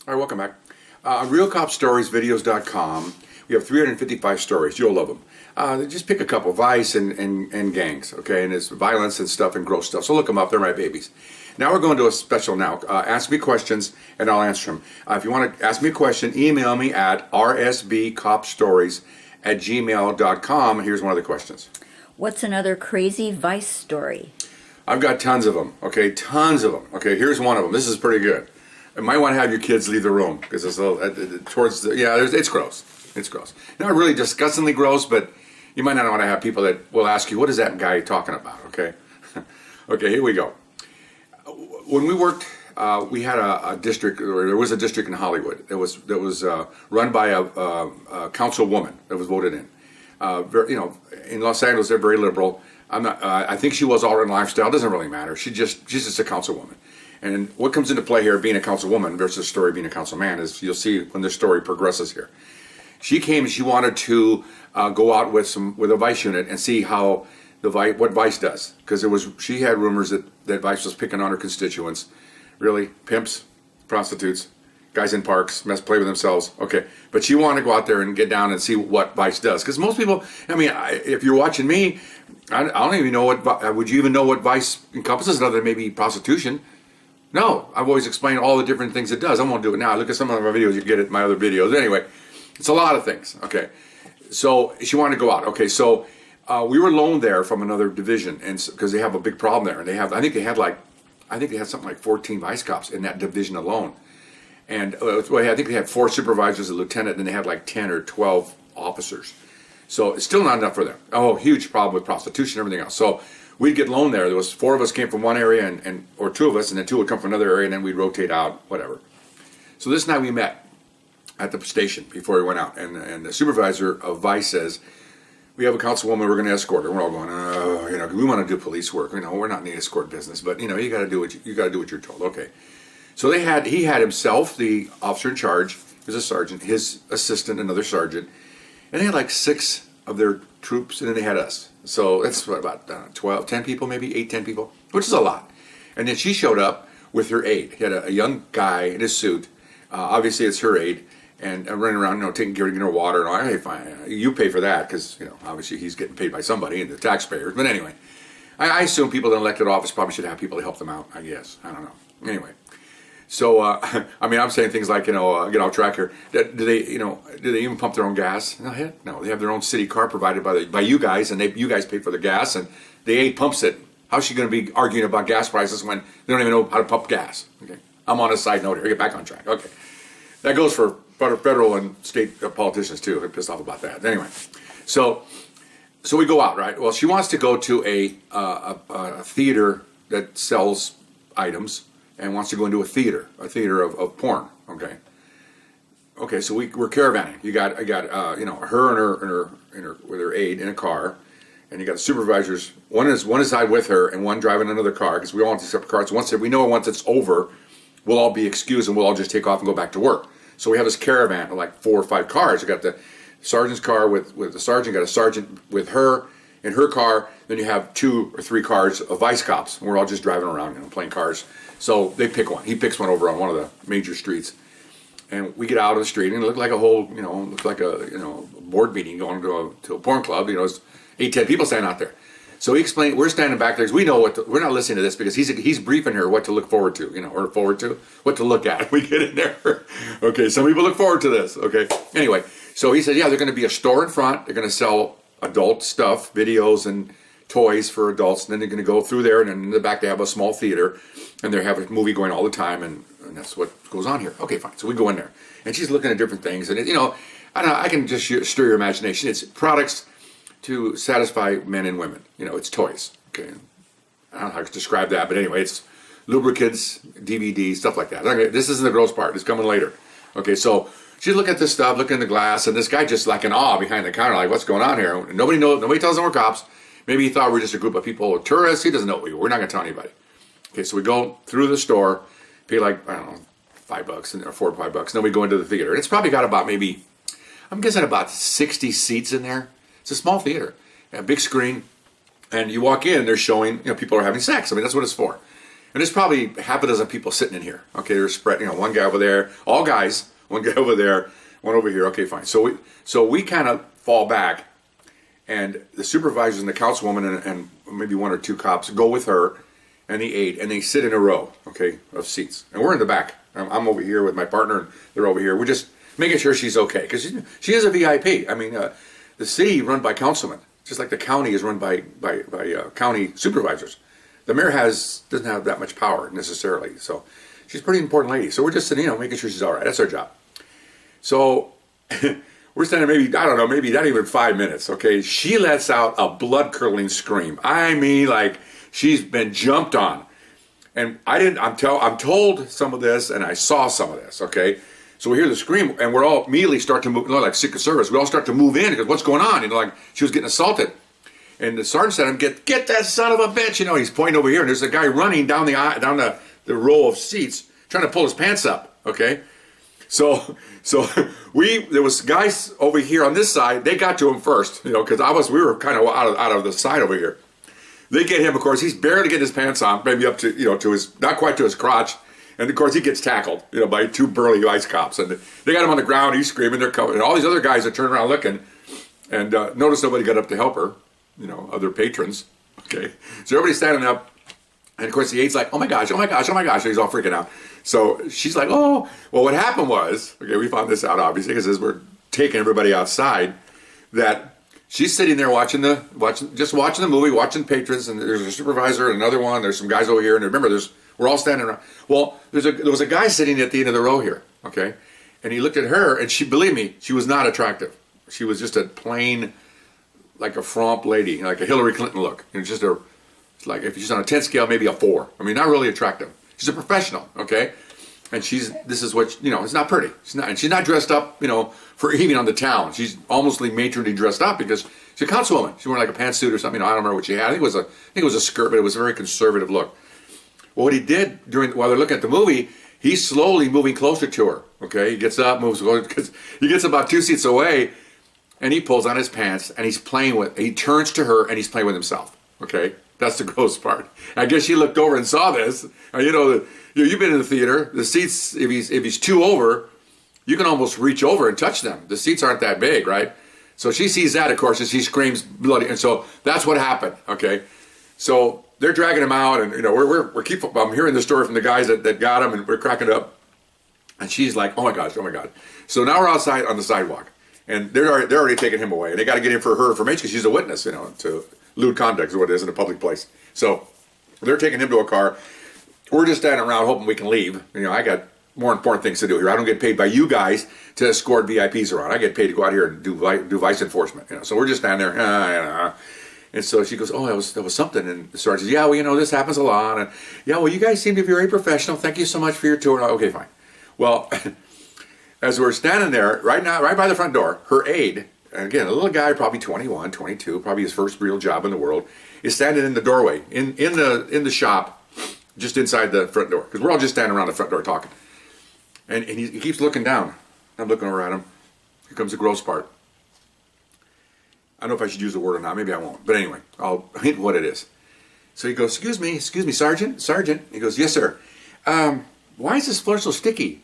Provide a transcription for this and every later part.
All right, welcome back. On RealCopStoriesVideos.com, we have 355 stories. You'll love them. Just pick a couple, vice and gangs, okay? And it's violence and stuff and gross stuff. So look them up. They're my babies. Now we're going to a special now. Ask me questions and I'll answer them. If you want to ask me a question, email me at rsbcopstories@gmail.com. Here's one of the questions. What's another crazy vice story? I've got tons of them, okay? Tons of them. Okay, here's one of them. This is pretty good. You might want to have your kids leave the room because it's a little, towards the, it's gross. It's gross. Not really disgustingly gross, but you might not want to have people that will ask you, what is that guy talking about, okay? Okay, here we go. When we worked, we had a district, or there was a district in Hollywood that was run by a councilwoman that was voted in. In Los Angeles, they're very liberal. I think she was all in lifestyle. Doesn't really matter. She's just a councilwoman. And what comes into play here, being a councilwoman versus story being a councilman, is you'll see when the story progresses here. She came and she wanted to go out with a vice unit and see how what vice does, because she had rumors that vice was picking on her constituents, really pimps, prostitutes, guys in parks, play with themselves. Okay, but she wanted to go out there and get down and see what vice does, because most people, if you're watching me, I don't even know would you even know what vice encompasses other than maybe prostitution? No, I've always explained all the different things it does. I won't do it now. Look at some of my videos, you get it in my other videos. Anyway, it's a lot of things. Okay, so she wanted to go out. Okay, so we were loaned there from another division, and because they have a big problem there, and I think they had something like 14 vice cops in that division alone, and I think they had 4 supervisors, a lieutenant, and they had like 10 or 12 officers. So it's still not enough for them. Oh, huge problem with prostitution and everything else. So we'd get loaned there. There was 4 of us came from one area, or 2 of us, and then 2 would come from another area, and then we'd rotate out, whatever. So this night we met at the station before we went out, and the supervisor of vice says, we have a councilwoman, we're going to escort her. We're all going, we want to do police work. We're not in the escort business, but you got to do what you're told. Okay. So he had himself, the officer in charge, he was a sergeant, his assistant, another sergeant, and they had like 6 of their troops, and then they had us. So that's about 10 people, maybe 8, 10 people, which is a lot. And then she showed up with her aide. He had a young guy in his suit. Obviously, it's her aide, and running around, getting her water. And all. Hey, fine, you pay for that because obviously he's getting paid by somebody, and the taxpayers. But anyway, I assume people in elected office probably should have people to help them out. I guess I don't know. Anyway. So, I'm saying things like, get off track here. Do they even pump their own gas? No, heck, no. They have their own city car provided by you guys, and you guys pay for the gas, and the aide pumps it. How's she going to be arguing about gas prices when they don't even know how to pump gas? Okay, I'm on a side note here. Get back on track. Okay, that goes for federal and state politicians too. I'm pissed off about that. Anyway, so we go out, right? Well, she wants to go to a theater that sells items, and wants to go into a theater of porn. Okay. So we're caravanning. I got her and her with her aide in a car, and you got the supervisors. One is side with her, and one driving another car because we all want to separate cars. Once it's over, we'll all be excused and we'll all just take off and go back to work. So we have this caravan of like 4 or 5 cars. You got the sergeant's car with the sergeant. Got a sergeant with her in her car. Then you have 2 or 3 cars of vice cops, and we're all just driving around, playing cars. So they pick one. He picks one over on one of the major streets, and we get out of the street, and it looked like a whole, looked like a board meeting going to a porn club. It's 8, 10 people standing out there. So he explained, we're standing back there because we know we're not listening to this because he's briefing her what to look forward to, or what to look at. We get in there. Okay, some people look forward to this. Okay. Anyway, so he said, yeah, they're going to be a store in front. They're going to sell adult stuff, videos and toys for adults, and then they're going to go through there, and then in the back they have a small theater, and they have a movie going all the time, and that's what goes on here. Okay, fine. So we go in there, and she's looking at different things, and I can just stir your imagination. It's products to satisfy men and women. It's toys. Okay, I don't know how to describe that, but anyway, it's lubricants, DVDs, stuff like that. Okay, this isn't the gross part. It's coming later. Okay, so she's looking at this stuff, looking in the glass, and this guy just like in awe behind the counter, like, what's going on here? Nobody knows. Nobody tells them we're cops. Maybe he thought we were just a group of people, tourists. He doesn't know what we were. We're not going to tell anybody. Okay, so we go through the store, pay like, I don't know, $5 or $4 or $5. And then we go into the theater. And it's probably got about I'm guessing about 60 seats in there. It's a small theater, a big screen. And you walk in, they're showing, people are having sex. That's what it's for. And there's probably half a dozen people sitting in here. Okay, they're spread. One guy over there, all guys. One guy over there, one over here. Okay, fine. So we kind of fall back, and the supervisors and the councilwoman and maybe one or two cops go with her and the aide, and they sit in a row, okay, of seats. And we're in the back. I'm over here with my partner, and they're over here. We're just making sure she's okay, because she is a VIP. I mean, the city run by councilmen, just like the county is run by county supervisors. The mayor doesn't have that much power necessarily, so she's a pretty important lady. So we're just sitting, making sure she's all right. That's our job. So we're standing maybe not even 5 minutes, okay? She lets out a blood-curdling scream. I mean, like she's been jumped on. And I'm told some of this, and I saw some of this, okay? So we hear the scream, and we're all immediately start to move, like Secret Service. We all start to move in, because what's going on? Like she was getting assaulted. And the sergeant said, get that son of a bitch, he's pointing over here, and there's a guy running down the row of seats, trying to pull his pants up, okay? So there was guys over here on this side. They got to him first, because we were kind of out of the side over here. They get him, of course. He's barely getting his pants on, maybe up to to his, not quite to his crotch, and of course he gets tackled, by two burly ICE cops, and they got him on the ground. He's screaming. They're coming, and all these other guys are turning around looking, and notice nobody got up to help her, other patrons. Okay, so everybody's standing up. And of course the aide's like, oh my gosh, oh my gosh, oh my gosh. And he's all freaking out. So she's like, oh, well, what happened was, okay, we found this out obviously, because as we're taking everybody outside, that she's sitting there watching the movie, watching patrons, and there's a supervisor and another one, there's some guys over here, and remember, we're all standing around. Well, there was a guy sitting at the end of the row here, okay? And he looked at her, and believe me, she was not attractive. She was just a plain, like a frump lady, like a Hillary Clinton look. It's like if she's on a 10 scale, maybe a 4. I mean, not really attractive. She's a professional, okay? And this is what, it's not pretty. She's not dressed up, for even on the town. She's almost like matronly dressed up because she's a councilwoman. She's wearing like a pantsuit or something. I don't remember what she had. I think it was a skirt, but it was a very conservative look. Well, what he did while they're looking at the movie, he's slowly moving closer to her, okay? He gets up, moves, because he gets about 2 seats away, and he pulls on his pants, and he turns to her, and he's playing with himself, okay? That's the gross part. I guess she looked over and saw this. You've been in the theater. The seats, if he's 2 over, you can almost reach over and touch them. The seats aren't that big, right? So she sees that, of course, and she screams bloody. And so that's what happened, okay? So they're dragging him out, and I'm hearing the story from the guys that got him, and we're cracking up. And she's like, oh my gosh, oh my God. So now we're outside on the sidewalk, and they're already taking him away. And they got to get in for her information because she's a witness, to lewd conduct is what it is in a public place. So they're taking him to a car. We're just standing around hoping we can leave. I got more important things to do here. I don't get paid by you guys to escort VIPs around. I get paid to go out here and do vice enforcement. So we're just standing there. And so she goes, oh, that was something. And the sergeant says, yeah, well, this happens a lot. And yeah, well, you guys seem to be very professional. Thank you so much for your tour. Okay, fine. Well, as we're standing there, right by the front door, her aide, and again, a little guy, probably 21, 22, probably his first real job in the world, is standing in the doorway, in the shop, just inside the front door. Because we're all just standing around the front door talking. And he keeps looking down. I'm looking over at him. Here comes the gross part. I don't know if I should use the word or not. Maybe I won't. But anyway, I'll hint what it is. So he goes, excuse me, Sergeant. He goes, yes, sir. Why is this floor so sticky?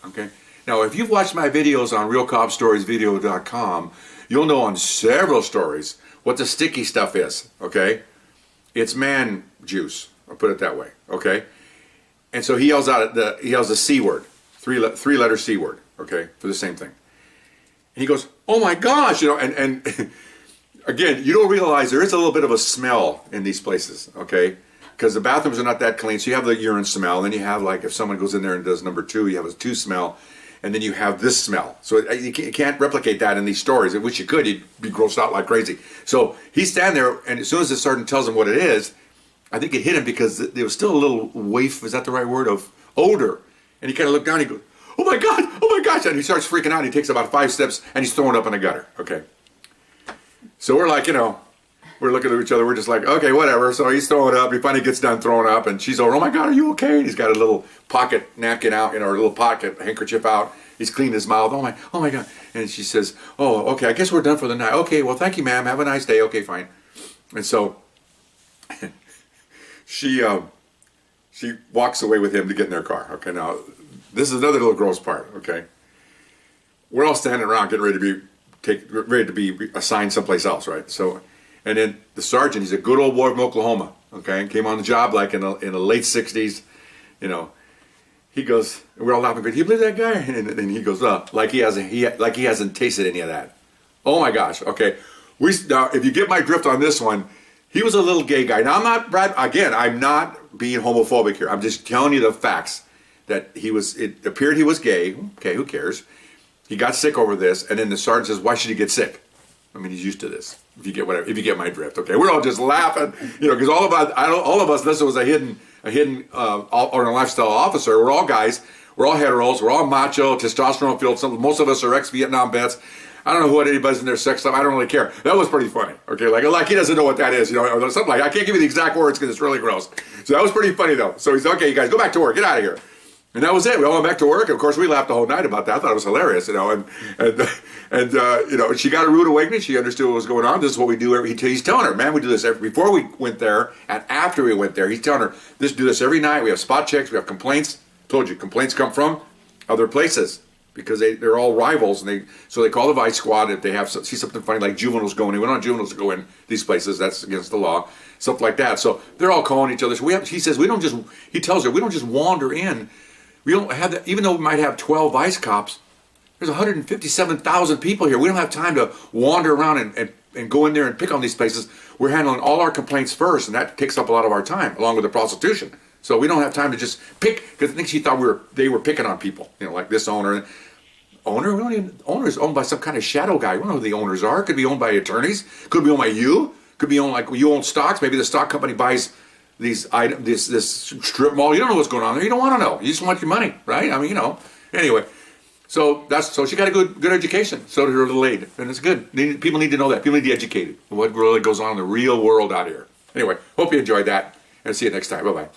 Okay. Now, if you've watched my videos on realcopstoriesvideo.com, you'll know on several stories what the sticky stuff is, okay? It's man juice, I'll put it that way, okay? And so he yells the C word, three-letter C word, okay, for the same thing. And he goes, oh my gosh, and again, you don't realize there is a little bit of a smell in these places, okay? Because the bathrooms are not that clean, so you have the urine smell, and then you have, like, if someone goes in there and does number 2, you have a 2 smell, and then you have this smell. So you can't replicate that in these stories. I wish you could. You'd be grossed out like crazy. So he's standing there, and as soon as the sergeant tells him what it is, I think it hit him because there was still a little waif, is that the right word, of odor. And he kind of looked down, and he goes, oh my gosh, and he starts freaking out. He takes about 5 steps, and he's throwing up in the gutter, okay? So we're like, we're looking at each other. We're just like, okay, whatever. So he's throwing up. He finally gets done throwing up, and she's over, oh my God, are you okay? And he's got a little pocket napkin out, or a little pocket handkerchief out. He's cleaned his mouth. Oh my God. And she says, oh, okay, I guess we're done for the night. Okay, well, thank you, ma'am. Have a nice day. Okay, fine. And so she she walks away with him to get in their car. Okay, now this is another little gross part. Okay, we're all standing around getting ready to be assigned someplace else, right? So, and then the sergeant, he's a good old boy from Oklahoma. Okay, came on the job like in the late '60s, you know. He goes, and we're all laughing. Do you believe that guy? And he goes, like he hasn't tasted any of that. Oh my gosh. Okay, now if you get my drift on this one, he was a little gay guy. Now I'm not, Brad. Again, I'm not being homophobic here. I'm just telling you the facts that he was. It appeared he was gay. Okay, who cares? He got sick over this, and then the sergeant says, "Why should he get sick?" I mean, he's used to this. If you get my drift, okay. We're all just laughing, you know, because all of us, unless it was a hidden or a lifestyle officer, we're all guys, we're all heteros, we're all macho, testosterone filled. Most of us are ex-Vietnam vets. I don't know what anybody's in their sex life. I don't really care. That was pretty funny. Okay, like he doesn't know what that is, you know, or something like. I can't give you the exact words because it's really gross. So that was pretty funny though. So he's okay, you guys, go back to work, get out of here. And that was it. We all went back to work. Of course, we laughed the whole night about that. I thought it was hilarious, you know. And you know, she got a rude awakening. She understood what was going on. This is what we do. He's telling her, man, we do this before we went there and after we went there. He's telling her, do this every night. We have spot checks. We have complaints. Told you, complaints come from other places because they're all rivals. And so they call the vice squad if they see something funny like juveniles going in. We don't want juveniles to go in these places. That's against the law. Something like that. So they're all calling each other. So he tells her, we don't just wander in. We don't have that, even though we might have 12 vice cops, there's 157,000 people here. We don't have time to wander around and go in there and pick on these places. We're handling all our complaints first, and that takes up a lot of our time, along with the prostitution. So we don't have time to just pick, because I think she thought they were picking on people, you know, like this owner. Owner is owned by some kind of shadow guy. We don't know who the owners are. Could be owned by attorneys. Could be owned by you. Could be owned like you own stocks. Maybe the stock company buys these items, this strip mall. You don't know what's going on there. You don't want to know. You just want your money, right? I mean, you know. Anyway, so she got a good education. So did her little aide, and it's good. People need to know that. People need to be educated. What really goes on in the real world out here. Anyway, hope you enjoyed that, and see you next time. Bye bye.